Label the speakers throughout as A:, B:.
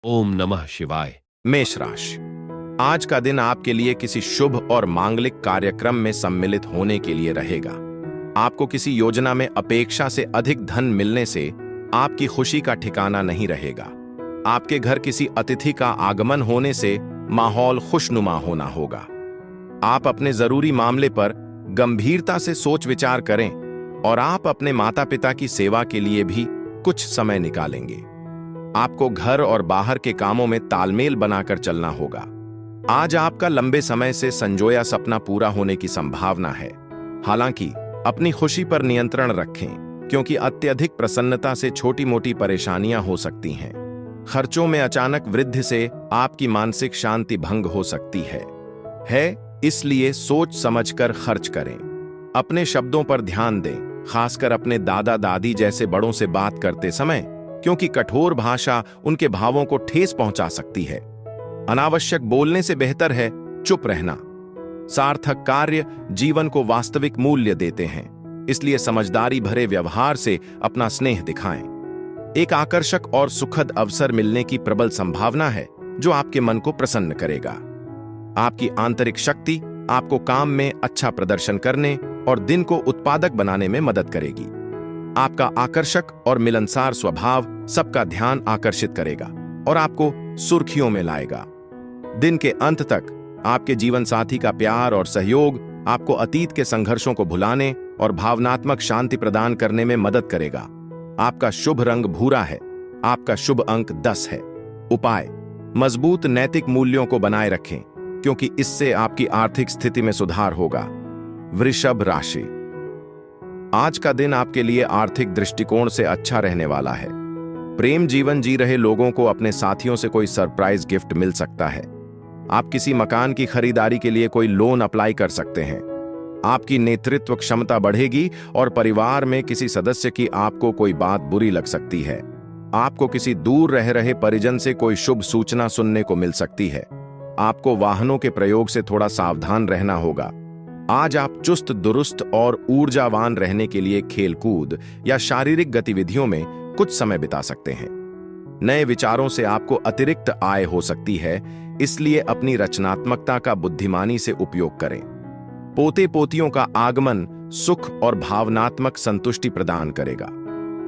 A: ओम नमः शिवाय।
B: मेष राशि। आज का दिन आपके लिए किसी शुभ और मांगलिक कार्यक्रम में सम्मिलित होने के लिए रहेगा। आपको किसी योजना में अपेक्षा से अधिक धन मिलने से आपकी खुशी का ठिकाना नहीं रहेगा। आपके घर किसी अतिथि का आगमन होने से माहौल खुशनुमा होना होगा। आप अपने जरूरी मामले पर गंभीरता से सोच विचार करें और आप अपने माता पिता की सेवा के लिए भी कुछ समय निकालेंगे। आपको घर और बाहर के कामों में तालमेल बनाकर चलना होगा। आज आपका लंबे समय से संजोया सपना पूरा होने की संभावना है। हालांकि अपनी खुशी पर नियंत्रण रखें, क्योंकि अत्यधिक प्रसन्नता से छोटी मोटी परेशानियां हो सकती हैं। खर्चों में अचानक वृद्धि से आपकी मानसिक शांति भंग हो सकती है, इसलिए सोच समझकर खर्च करें। अपने शब्दों पर ध्यान दें, खासकर अपने दादा दादी जैसे बड़ों से बात करते समय, क्योंकि कठोर भाषा उनके भावों को ठेस पहुंचा सकती है। अनावश्यक बोलने से बेहतर है चुप रहना। सार्थक कार्य जीवन को वास्तविक मूल्य देते हैं, इसलिए समझदारी भरे व्यवहार से अपना स्नेह दिखाएं। एक आकर्षक और सुखद अवसर मिलने की प्रबल संभावना है, जो आपके मन को प्रसन्न करेगा। आपकी आंतरिक शक्ति आपको काम में अच्छा प्रदर्शन करने और दिन को उत्पादक बनाने में मदद करेगी। आपका आकर्षक और मिलनसार स्वभाव सबका ध्यान आकर्षित करेगा और आपको सुर्खियों में लाएगा। दिन के अंत तक आपके जीवन साथी का प्यार और सहयोग आपको अतीत के संघर्षों को भुलाने और भावनात्मक शांति प्रदान करने में मदद करेगा। आपका शुभ रंग भूरा है। आपका शुभ अंक 10 है। उपाय: मजबूत नैतिक मूल्यों को बनाए रखें, क्योंकि इससे आपकी आर्थिक स्थिति में सुधार होगा। वृषभ राशि। आज का दिन आपके लिए आर्थिक दृष्टिकोण से अच्छा रहने वाला है। प्रेम जीवन जी रहे लोगों को अपने साथियों से कोई सरप्राइज गिफ्ट मिल सकता है। आप किसी मकान की खरीदारी के लिए कोई लोन अप्लाई कर सकते हैं। आपकी नेतृत्व क्षमता बढ़ेगी और परिवार में किसी सदस्य की आपको कोई बात बुरी लग सकती है। आपको किसी दूर रह रहे परिजन से कोई शुभ सूचना सुनने को मिल सकती है। आपको वाहनों के प्रयोग से थोड़ा सावधान रहना होगा। आज आप चुस्त दुरुस्त और ऊर्जावान रहने के लिए खेलकूद या शारीरिक गतिविधियों में कुछ समय बिता सकते हैं। नए विचारों से आपको अतिरिक्त आय हो सकती है, इसलिए अपनी रचनात्मकता का बुद्धिमानी से उपयोग करें। पोते पोतियों का आगमन सुख और भावनात्मक संतुष्टि प्रदान करेगा।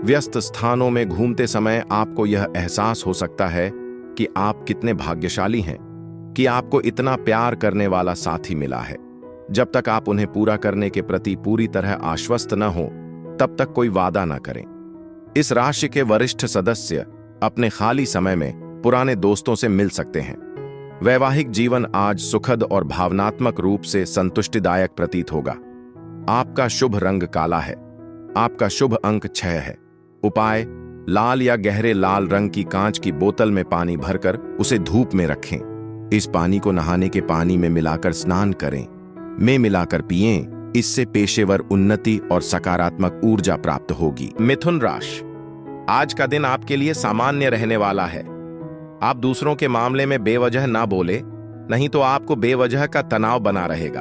B: व्यस्त स्थानों में घूमते समय आपको यह एहसास हो सकता है कि आप कितने भाग्यशाली हैं कि आपको इतना प्यार करने वाला साथी मिला है। जब तक आप उन्हें पूरा करने के प्रति पूरी तरह आश्वस्त न हो, तब तक कोई वादा न करें। इस राशि के वरिष्ठ सदस्य अपने खाली समय में पुराने दोस्तों से मिल सकते हैं। वैवाहिक जीवन आज सुखद और भावनात्मक रूप से संतुष्टिदायक प्रतीत होगा। आपका शुभ रंग काला है। आपका शुभ अंक 6 है। उपाय: लाल या गहरे लाल रंग की कांच की बोतल में पानी भरकर उसे धूप में रखें। इस पानी को नहाने के पानी में मिलाकर स्नान करें, मिलाकर पिएं। इससे पेशेवर उन्नति और सकारात्मक ऊर्जा प्राप्त होगी। मिथुन राशि। आज का दिन आपके लिए सामान्य रहने वाला है। आप दूसरों के मामले में बेवजह ना बोले, नहीं तो आपको बेवजह का तनाव बना रहेगा।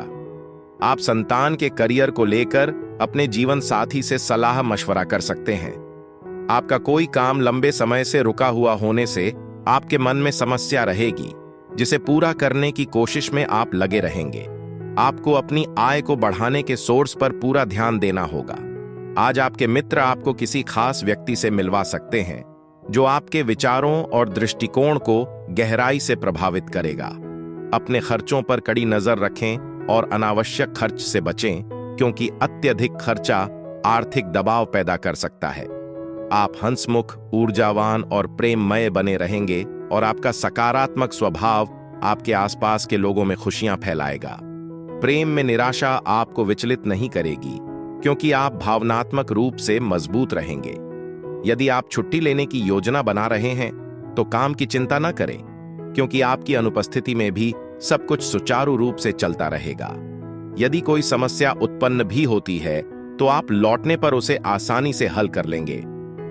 B: आप संतान के करियर को लेकर अपने जीवन साथी से सलाह मशवरा कर सकते हैं। आपका कोई काम लंबे समय से रुका हुआ होने से आपके मन में समस्या रहेगी, जिसे पूरा करने की कोशिश में आप लगे रहेंगे। आपको अपनी आय को बढ़ाने के सोर्स पर पूरा ध्यान देना होगा। आज आपके मित्र आपको किसी खास व्यक्ति से मिलवा सकते हैं, जो आपके विचारों और दृष्टिकोण को गहराई से प्रभावित करेगा। अपने खर्चों पर कड़ी नजर रखें और अनावश्यक खर्च से बचें, क्योंकि अत्यधिक खर्चा आर्थिक दबाव पैदा कर सकता है। आप हंसमुख, ऊर्जावान और प्रेममय बने रहेंगे और आपका सकारात्मक स्वभाव आपके आसपास के लोगों में खुशियां फैलाएगा। प्रेम में निराशा आपको विचलित नहीं करेगी, क्योंकि आप भावनात्मक रूप से मजबूत रहेंगे। यदि आप छुट्टी लेने की योजना बना रहे हैं, तो काम की चिंता न करें, क्योंकि आपकी अनुपस्थिति में भी सब कुछ सुचारू रूप से चलता रहेगा। यदि कोई समस्या उत्पन्न भी होती है, तो आप लौटने पर उसे आसानी से हल कर लेंगे।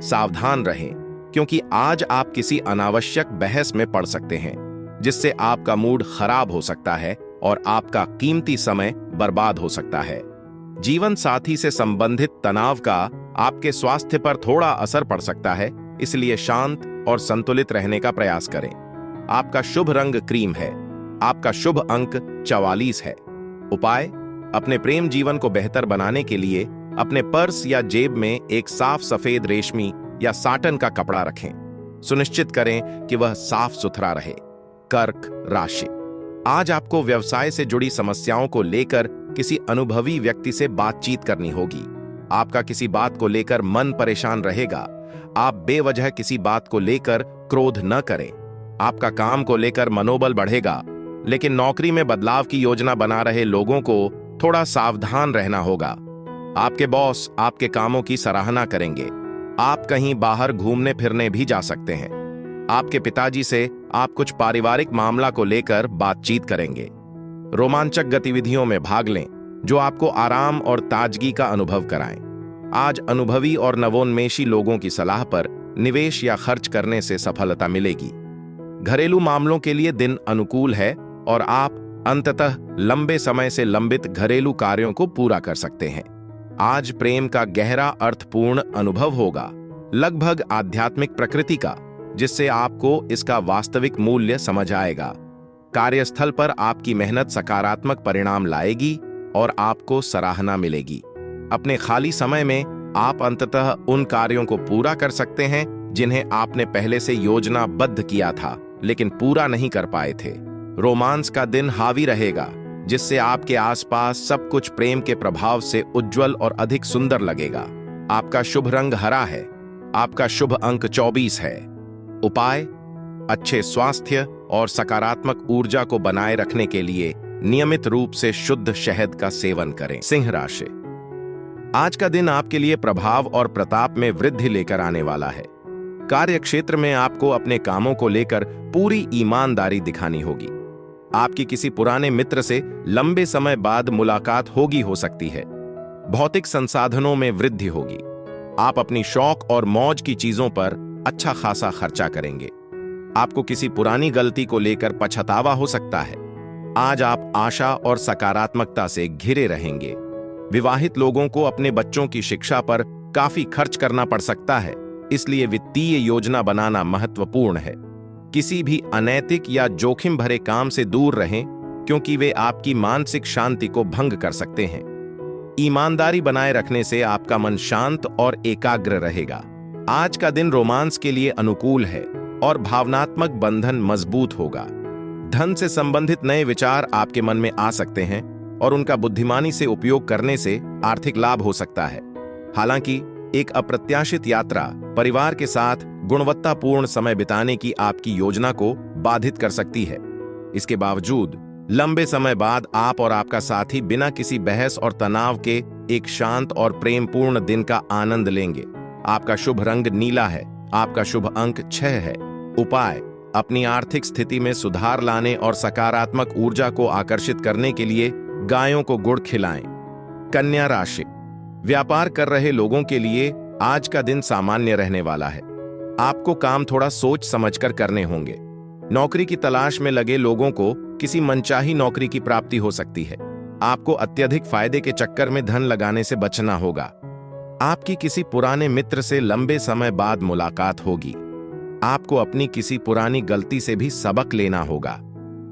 B: सावधान रहें, क्योंकि आज आप किसी अनावश्यक बहस में पड़ सकते हैं, जिससे आपका मूड खराब हो सकता है और आपका कीमती समय बर्बाद हो सकता है। जीवन साथी से संबंधित तनाव का आपके स्वास्थ्य पर थोड़ा असर पड़ सकता है, इसलिए शांत और संतुलित रहने का प्रयास करें। आपका शुभ रंग क्रीम है। आपका शुभ अंक 44 है। उपाय: अपने प्रेम जीवन को बेहतर बनाने के लिए अपने पर्स या जेब में एक साफ सफेद रेशमी या साटन का कपड़ा रखें। सुनिश्चित करें कि वह साफ सुथरा रहे। कर्क राशि: आज आपको व्यवसाय से जुड़ी समस्याओं को लेकर किसी अनुभवी व्यक्ति से बातचीत करनी होगी। आपका किसी बात को लेकर मन परेशान रहेगा। आप बेवजह किसी बात को लेकर क्रोध न करें। आपका काम को लेकर मनोबल बढ़ेगा, लेकिन नौकरी में बदलाव की योजना बना रहे लोगों को थोड़ा सावधान रहना होगा। आपके बॉस आपके कामों की सराहना करेंगे। आप कहीं बाहर घूमने फिरने भी जा सकते हैं। आपके पिताजी से आप कुछ पारिवारिक मामला को लेकर बातचीत करेंगे। रोमांचक गतिविधियों में भाग लें जो आपको आराम और ताजगी का अनुभव कराएं। आज अनुभवी और नवोन्मेषी लोगों की सलाह पर निवेश या खर्च करने से सफलता मिलेगी। घरेलू मामलों के लिए दिन अनुकूल है और आप अंततः लंबे समय से लंबित घरेलू कार्यों को पूरा कर सकते हैं। आज प्रेम का गहरा अर्थपूर्ण अनुभव होगा, लगभग आध्यात्मिक प्रकृति का, जिससे आपको इसका वास्तविक मूल्य समझ आएगा। कार्यस्थल पर आपकी मेहनत सकारात्मक परिणाम लाएगी और आपको सराहना मिलेगी। अपने खाली समय में आप अंततः उन कार्यों को पूरा कर सकते हैं जिन्हें आपने पहले से योजनाबद्ध किया था लेकिन पूरा नहीं कर पाए थे। रोमांस का दिन हावी रहेगा, जिससे आपके आसपास सब कुछ प्रेम के प्रभाव से उज्जवल और अधिक सुंदर लगेगा। आपका शुभ रंग हरा है। आपका शुभ अंक 24 है। उपाय: अच्छे स्वास्थ्य और सकारात्मक ऊर्जा को बनाए रखने के लिए नियमित रूप से शुद्ध शहद का सेवन करें। सिंह राशि: आज का दिन आपके लिए प्रभाव और प्रताप में वृद्धि लेकर आने वाला है। कार्य क्षेत्र में आपको अपने कामों को लेकर पूरी ईमानदारी दिखानी होगी। आपकी किसी पुराने मित्र से लंबे समय बाद मुलाकात हो सकती है। भौतिक संसाधनों में वृद्धि होगी। आप अपनी शौक और मौज की चीजों पर अच्छा खासा खर्चा करेंगे। आपको किसी पुरानी गलती को लेकर पछतावा हो सकता है। आज आप आशा और सकारात्मकता से घिरे रहेंगे। विवाहित लोगों को अपने बच्चों की शिक्षा पर काफी खर्च करना पड़ सकता है, इसलिए वित्तीय योजना बनाना महत्वपूर्ण है। किसी भी अनैतिक या जोखिम भरे काम से दूर रहें, क्योंकि वे आपकी मानसिक शांति को भंग कर सकते हैं। ईमानदारी बनाए रखने से आपका मन शांत और एकाग्र रहेगा। आज का दिन रोमांस के लिए अनुकूल है और भावनात्मक बंधन मजबूत होगा। धन से संबंधित नए विचार आपके मन में आ सकते हैं और उनका बुद्धिमानी से उपयोग करने से आर्थिक लाभ हो सकता है। हालांकि एक अप्रत्याशित यात्रा परिवार के साथ गुणवत्तापूर्ण समय बिताने की आपकी योजना को बाधित कर सकती है। इसके बावजूद लंबे समय बाद आप और आपका साथी बिना किसी बहस और तनाव के एक शांत और प्रेमपूर्ण दिन का आनंद लेंगे। आपका शुभ रंग नीला है। आपका शुभ अंक 6 है। उपाय: अपनी आर्थिक स्थिति में सुधार लाने और सकारात्मक ऊर्जा को आकर्षित करने के लिए गायों को गुड़ खिलाएं। कन्या राशि: व्यापार कर रहे लोगों के लिए आज का दिन सामान्य रहने वाला है। आपको काम थोड़ा सोच समझकर करने होंगे। नौकरी की तलाश में लगे लोगों को किसी मनचाही नौकरी की प्राप्ति हो सकती है। आपको अत्यधिक फायदे के चक्कर में धन लगाने से बचना होगा। आपकी किसी पुराने मित्र से लंबे समय बाद मुलाकात होगी। आपको अपनी किसी पुरानी गलती से भी सबक लेना होगा।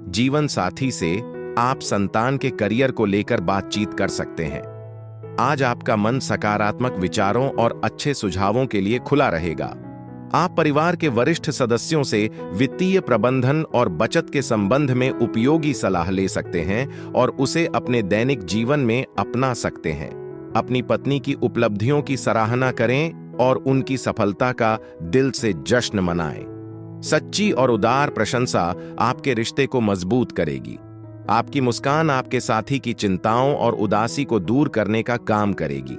B: जीवन साथी से आप संतान के करियर को लेकर बातचीत कर सकते हैं। आज आपका मन सकारात्मक विचारों और अच्छे सुझावों के लिए खुला रहेगा। आप परिवार के वरिष्ठ सदस्यों से वित्तीय प्रबंधन और बचत के संबंध में उपयोगी सलाह ले सकते हैं और उसे अपने दैनिक जीवन में अपना सकते हैं। अपनी पत्नी की उपलब्धियों की सराहना करें और उनकी सफलता का दिल से जश्न मनाएं। सच्ची और उदार प्रशंसा आपके रिश्ते को मजबूत करेगी। आपकी मुस्कान आपके साथी की चिंताओं और उदासी को दूर करने का काम करेगी।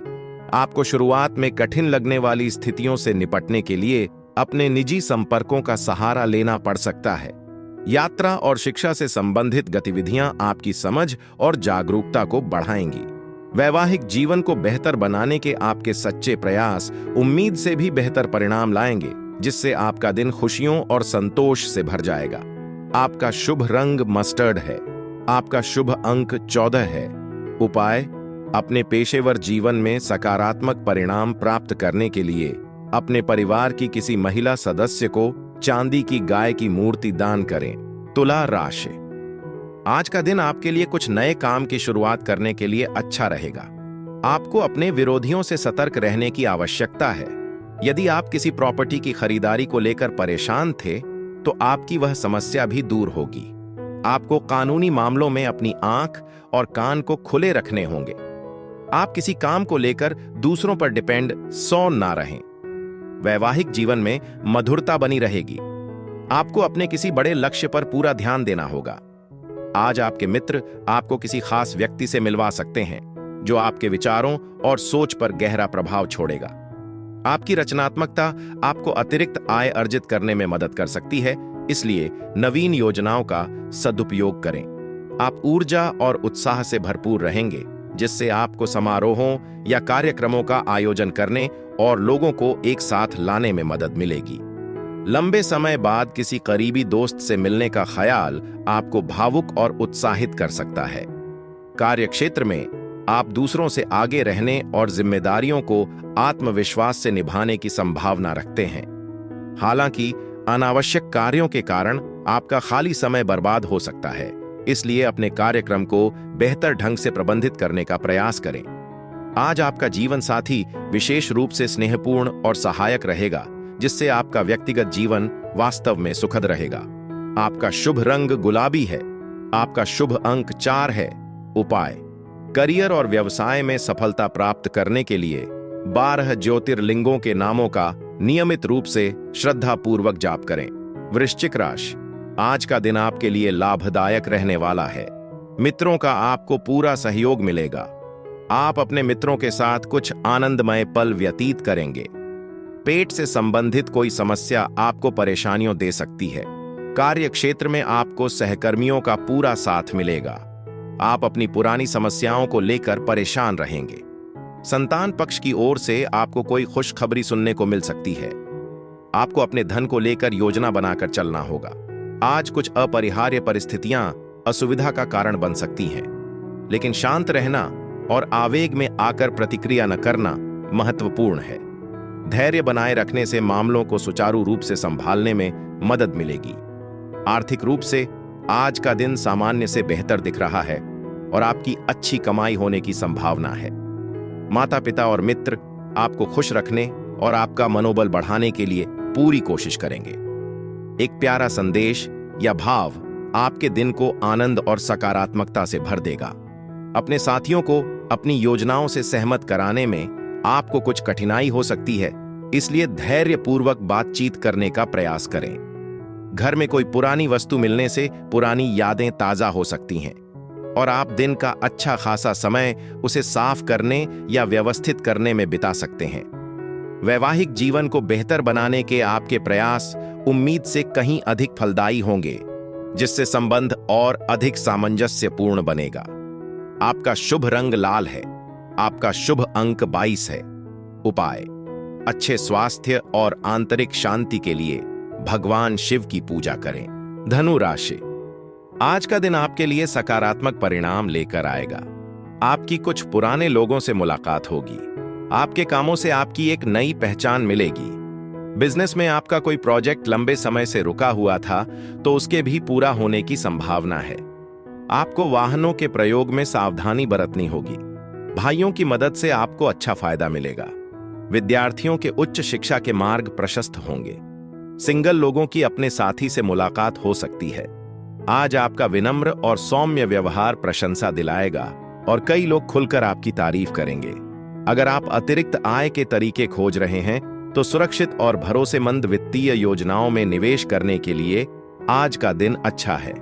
B: आपको शुरुआत में कठिन लगने वाली स्थितियों से निपटने के लिए अपने निजी संपर्कों का सहारा लेना पड़ सकता है। यात्रा और शिक्षा से संबंधित गतिविधियां आपकी समझ और जागरूकता को बढ़ाएंगी। वैवाहिक जीवन को बेहतर बनाने के आपके सच्चे प्रयास उम्मीद से भी बेहतर परिणाम लाएंगे, जिससे आपका दिन खुशियों और संतोष से भर जाएगा। आपका शुभ रंग मस्टर्ड है। आपका शुभ अंक 14 है। उपाय: अपने पेशेवर जीवन में सकारात्मक परिणाम प्राप्त करने के लिए अपने परिवार की किसी महिला सदस्य को चांदी की गाय की मूर्ति दान करें। तुला राशि, आज का दिन आपके लिए कुछ नए काम की शुरुआत करने के लिए अच्छा रहेगा। आपको अपने विरोधियों से सतर्क रहने की आवश्यकता है। यदि आप किसी प्रॉपर्टी की खरीदारी को लेकर परेशान थे, तो आपकी वह समस्या भी दूर होगी। आपको कानूनी मामलों में अपनी आंख और कान को खुले रखने होंगे। आप किसी काम को लेकर दूसरों पर डिपेंड ना रहें। वैवाहिक जीवन में मधुरता बनी रहेगी। आपको अपने किसी बड़े लक्ष्य पर पूरा ध्यान देना होगा। आज आपके मित्र आपको किसी खास व्यक्ति से मिलवा सकते हैं, जो आपके विचारों और सोच पर गहरा प्रभाव छोड़ेगा। आपकी रचनात्मकता आपको अतिरिक्त आय अर्जित करने में मदद कर सकती है, इसलिए नवीन योजनाओं का सदुपयोग करें। आप ऊर्जा और उत्साह से भरपूर रहेंगे, जिससे आपको समारोहों या कार्यक्रमों का आयोजन करने और लोगों को एक साथ लाने में मदद मिलेगी। लंबे समय बाद किसी करीबी दोस्त से मिलने का ख्याल आपको भावुक और उत्साहित कर सकता है। कार्यक्षेत्र में आप दूसरों से आगे रहने और जिम्मेदारियों को आत्मविश्वास से निभाने की संभावना रखते हैं। हालांकि अनावश्यक कार्यों के कारण आपका खाली समय बर्बाद हो सकता है, इसलिए अपने कार्यक्रम को बेहतर ढंग से प्रबंधित करने का प्रयास करें। आज आपका जीवन साथी विशेष रूप से स्नेहपूर्ण और सहायक रहेगा, जिससे आपका व्यक्तिगत जीवन वास्तव में सुखद रहेगा। आपका शुभ रंग गुलाबी है। आपका शुभ अंक 4 है। उपाय, करियर और व्यवसाय में सफलता प्राप्त करने के लिए 12 ज्योतिर्लिंगों के नामों का नियमित रूप से श्रद्धापूर्वक जाप करें। वृश्चिक राशि, आज का दिन आपके लिए लाभदायक रहने वाला है। मित्रों का आपको पूरा सहयोग मिलेगा। आप अपने मित्रों के साथ कुछ आनंदमय पल व्यतीत करेंगे। पेट से संबंधित कोई समस्या आपको परेशानियों दे सकती है। कार्य क्षेत्र में आपको सहकर्मियों का पूरा साथ मिलेगा। आप अपनी पुरानी समस्याओं को लेकर परेशान रहेंगे। संतान पक्ष की ओर से आपको कोई खुशखबरी सुनने को मिल सकती है। आपको अपने धन को लेकर योजना बनाकर चलना होगा। आज कुछ अपरिहार्य परिस्थितियां असुविधा का कारण बन सकती हैं, लेकिन शांत रहना और आवेग में आकर प्रतिक्रिया न करना महत्वपूर्ण है। धैर्य बनाए रखने से मामलों को सुचारू रूप से संभालने में मदद मिलेगी। आर्थिक रूप से आज का दिन सामान्य से बेहतर दिख रहा है और आपकी अच्छी कमाई होने की संभावना है। माता पिता और मित्र आपको खुश रखने और आपका मनोबल बढ़ाने के लिए पूरी कोशिश करेंगे। एक प्यारा संदेश या भाव आपके दिन को आनंद और सकारात्मकता से भर देगा। अपने साथियों को अपनी योजनाओं से सहमत कराने में आपको कुछ कठिनाई हो सकती है, इसलिए धैर्यपूर्वक बातचीत करने का प्रयास करें। घर में कोई पुरानी वस्तु मिलने से पुरानी यादें ताजा हो सकती हैं और आप दिन का अच्छा खासा समय उसे साफ करने या व्यवस्थित करने में बिता सकते हैं। वैवाहिक जीवन को बेहतर बनाने के आपके प्रयास उम्मीद से कहीं अधिक फलदायी होंगे, जिससे संबंध और अधिक सामंजस्यपूर्ण बनेगा। आपका शुभ रंग लाल है। आपका शुभ अंक 22 है। उपाय, अच्छे स्वास्थ्य और आंतरिक शांति के लिए भगवान शिव की पूजा करें। धनु राशि, आज का दिन आपके लिए सकारात्मक परिणाम लेकर आएगा। आपकी कुछ पुराने लोगों से मुलाकात होगी। आपके कामों से आपकी एक नई पहचान मिलेगी। बिजनेस में आपका कोई प्रोजेक्ट लंबे समय से रुका हुआ था, तो उसके भी पूरा होने की संभावना है। आपको वाहनों के प्रयोग में सावधानी बरतनी होगी। भाइयों की मदद से आपको अच्छा फायदा मिलेगा। विद्यार्थियों के उच्च शिक्षा के मार्ग प्रशस्त होंगे। सिंगल लोगों की अपने साथी से मुलाकात हो सकती है। आज आपका विनम्र और सौम्य व्यवहार प्रशंसा दिलाएगा और कई लोग खुलकर आपकी तारीफ करेंगे। अगर आप अतिरिक्त आय के तरीके खोज रहे हैं, तो सुरक्षित और भरोसेमंद वित्तीय योजनाओं में निवेश करने के लिए आज का दिन अच्छा है।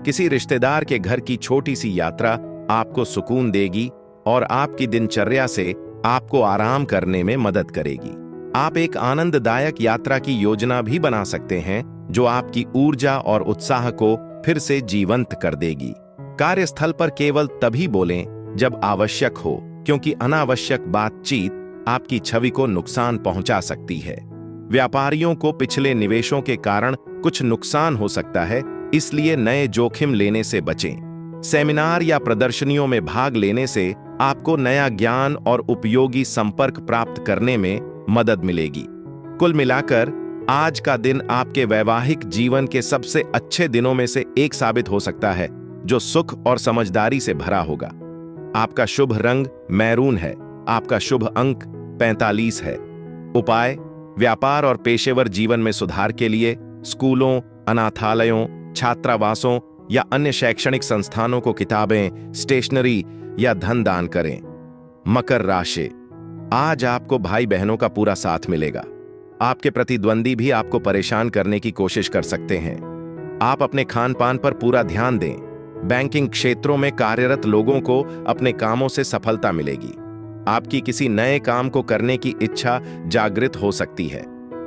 B: किसी रिश्तेदार के घर की छोटी सी यात्रा आपको सुकून देगी और आपकी दिनचर्या से आपको आराम करने में मदद करेगी। आप एक आनंददायक यात्रा की योजना भी बना सकते हैं, जो आपकी ऊर्जा और उत्साह को फिर से जीवंत कर देगी। कार्यस्थल पर केवल तभी बोलें जब आवश्यक हो, क्योंकि अनावश्यक बातचीत आपकी छवि को नुकसान पहुंचा सकती है। व्यापारियों को पिछले निवेशों के कारण कुछ नुकसान हो सकता है, इसलिए नए जोखिम लेने से बचें। सेमिनार या प्रदर्शनियों में भाग लेने से आपको नया ज्ञान और उपयोगी संपर्क प्राप्त करने में मदद मिलेगी। कुल मिलाकर आज का दिन आपके वैवाहिक जीवन के सबसे अच्छे दिनों में से एक साबित हो सकता है, जो सुख और समझदारी से भरा होगा। आपका शुभ रंग मैरून है। आपका शुभ अंक 45 है। उपाय: व्यापार और पेशेवर जीवन में सुधार के लिए स्कूलों, अनाथालयों, छात्रावासों या अन्य शैक्षणिक संस्थानों को किताबें, स्टेशनरी या धन दान करें। मकर राशि: आज आपको भाई बहनों का पूरा साथ मिलेगा। आपके प्रतिद्वंदी भी आपको परेशान करने की कोशिश कर सकते हैं। आप अपने खान पान पर पूरा ध्यान दें। बैंकिंग क्षेत्रों में कार्यरत लोगों को अपने कामों से सफलता मिलेगी। आपकी किसी नए काम को करने की इच्छा जागृत हो सकती है।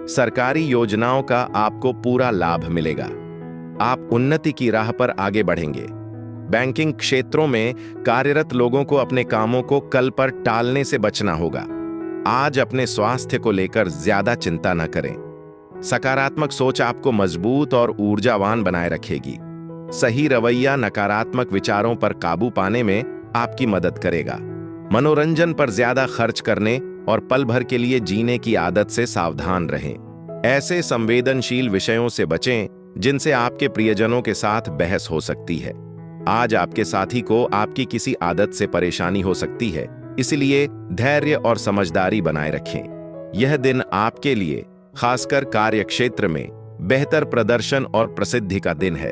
B: सरकारी योजनाओं का आपको पूरा लाभ मिलेगा। आप उन्नति की राह पर आगे बढ़ेंगे। बैंकिंग क्षेत्रों में कार्यरत लोगों को अपने कामों को कल पर टालने से बचना होगा। आज अपने स्वास्थ्य को लेकर ज्यादा चिंता न करें। सकारात्मक सोच आपको मजबूत और ऊर्जावान बनाए रखेगी। सही रवैया नकारात्मक विचारों पर काबू पाने में आपकी मदद करेगा। मनोरंजन पर ज्यादा खर्च करने और पल भर के लिए जीने की आदत से सावधान रहें। ऐसे संवेदनशील विषयों से बचें जिनसे आपके प्रियजनों के साथ बहस हो सकती है। आज आपके साथी को आपकी किसी आदत से परेशानी हो सकती है, इसलिए धैर्य और समझदारी बनाए रखें। यह दिन आपके लिए खासकर कार्यक्षेत्र में बेहतर प्रदर्शन और प्रसिद्धि का दिन है।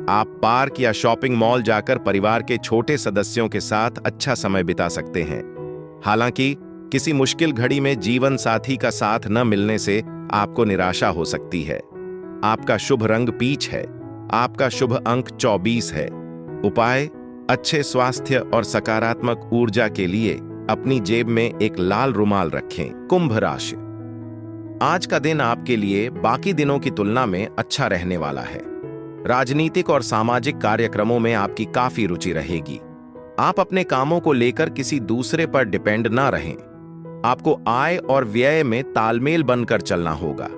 B: आप पार्क या शॉपिंग मॉल जाकर परिवार के छोटे सदस्यों के साथ अच्छा समय बिता सकते हैं। हालांकि किसी मुश्किल घड़ी में जीवन साथी का साथ न मिलने से आपको निराशा हो सकती है। आपका शुभ रंग पीच है। आपका शुभ अंक 24 है। उपाय: अच्छे स्वास्थ्य और सकारात्मक ऊर्जा के लिए अपनी जेब में एक लाल रुमाल रखें। कुंभ राशि: आज का दिन आपके लिए बाकी दिनों की तुलना में अच्छा रहने वाला है। राजनीतिक और सामाजिक कार्यक्रमों में आपकी काफी रुचि रहेगी। आप अपने कामों को लेकर किसी दूसरे पर डिपेंड ना रहें। आपको आय और व्यय में तालमेल बनकर चलना होगा।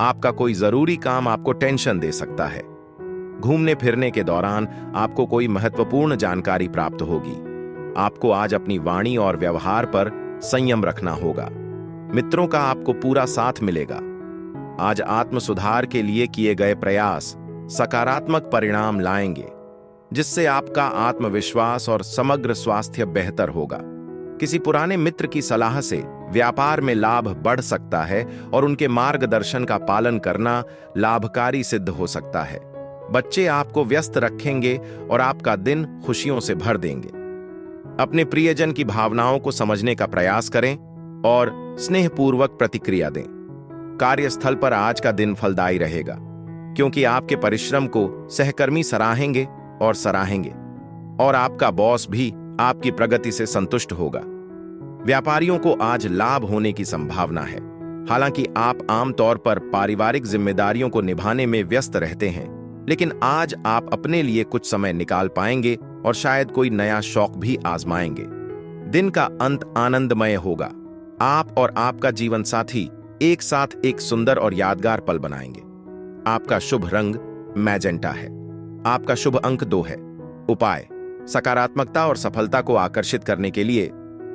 B: आपका कोई जरूरी काम आपको टेंशन दे सकता है। घूमने फिरने के दौरान आपको कोई महत्वपूर्ण जानकारी प्राप्त होगी। आपको आज अपनी वाणी और व्यवहार पर संयम रखना होगा। मित्रों का आपको पूरा साथ मिलेगा। आज आत्म सुधार के लिए किए गए प्रयास सकारात्मक परिणाम लाएंगे, जिससे आपका आत्मविश्वास और समग्र स्वास्थ्य बेहतर होगा। किसी पुराने मित्र की सलाह से व्यापार में लाभ बढ़ सकता है और उनके मार्गदर्शन का पालन करना लाभकारी सिद्ध हो सकता है। बच्चे आपको व्यस्त रखेंगे और आपका दिन खुशियों से भर देंगे। अपने प्रियजन की भावनाओं को समझने का प्रयास करें और स्नेहपूर्वक प्रतिक्रिया दें। कार्यस्थल पर आज का दिन फलदायी रहेगा, क्योंकि आपके परिश्रम को सहकर्मी सराहेंगे और आपका बॉस भी आपकी प्रगति से संतुष्ट होगा। व्यापारियों को आज लाभ होने की संभावना है। हालांकि आप आमतौर पर पारिवारिक जिम्मेदारियों को निभाने में व्यस्त रहते हैं, लेकिन आज आप अपने लिए कुछ समय निकाल पाएंगे और शायद कोई नया शौक भी आजमाएंगे। दिन का अंत आनंदमय होगा। आप और आपका जीवन साथी एक साथ एक सुंदर और यादगार पल बनाएंगे। आपका शुभ रंग मैजेंटा है। आपका शुभ अंक 2 है। उपाय: सकारात्मकता और सफलता को आकर्षित करने के लिए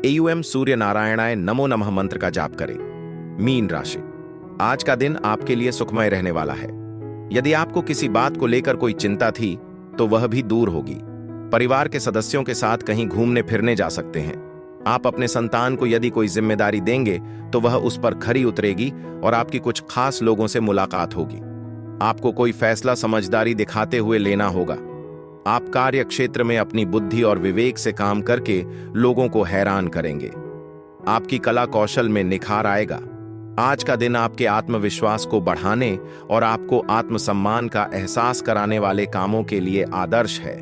B: एयूएम सूर्य नारायणाय नमो नमः मंत्र का जाप करें। मीन राशि: आज का दिन आपके लिए सुखमय रहने वाला है। यदि आपको किसी बात को लेकर कोई चिंता थी तो वह भी दूर होगी। परिवार के सदस्यों के साथ कहीं घूमने फिरने जा सकते हैं। आप अपने संतान को यदि कोई जिम्मेदारी देंगे तो वह उस पर खरी उतरेगी और आपकी कुछ खास लोगों से मुलाकात होगी। आपको कोई फैसला समझदारी दिखाते हुए लेना होगा। आप कार्य क्षेत्र में अपनी बुद्धि और विवेक से काम करके लोगों को हैरान करेंगे। आपकी कला कौशल में निखार आएगा। आज का दिन आपके आत्मविश्वास को बढ़ाने और आपको आत्मसम्मान का एहसास कराने वाले कामों के लिए आदर्श है।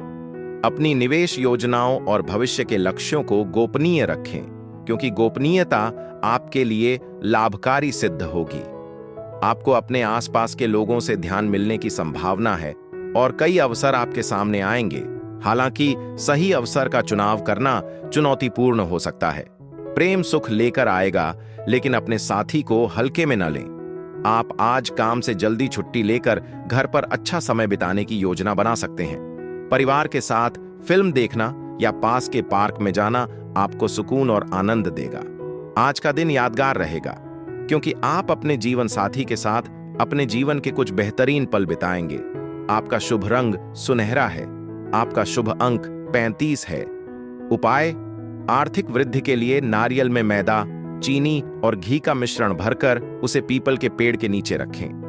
B: अपनी निवेश योजनाओं और भविष्य के लक्ष्यों को गोपनीय रखें, क्योंकि गोपनीयता आपके लिए लाभकारी सिद्ध होगी। आपको अपने आसपास के लोगों से ध्यान मिलने की संभावना है और कई अवसर आपके सामने आएंगे। हालांकि सही अवसर का चुनाव करना चुनौतीपूर्ण हो सकता है। प्रेम सुख लेकर आएगा, लेकिन अपने साथी को हल्के में न लें। आप आज काम से जल्दी छुट्टी लेकर घर पर अच्छा समय बिताने की योजना बना सकते हैं। परिवार के साथ फिल्म देखना या पास के पार्क में जाना आपको सुकून और आनंद देगा। आज का दिन यादगार रहेगा। क्योंकि आप अपने जीवन साथी के साथ अपने जीवन के कुछ बेहतरीन पल बिताएंगे। आपका शुभ रंग सुनहरा है। आपका शुभ अंक 35 है। उपाय: आर्थिक वृद्धि के लिए नारियल में मैदा, चीनी और घी का मिश्रण भरकर उसे पीपल के पेड़ के नीचे रखें।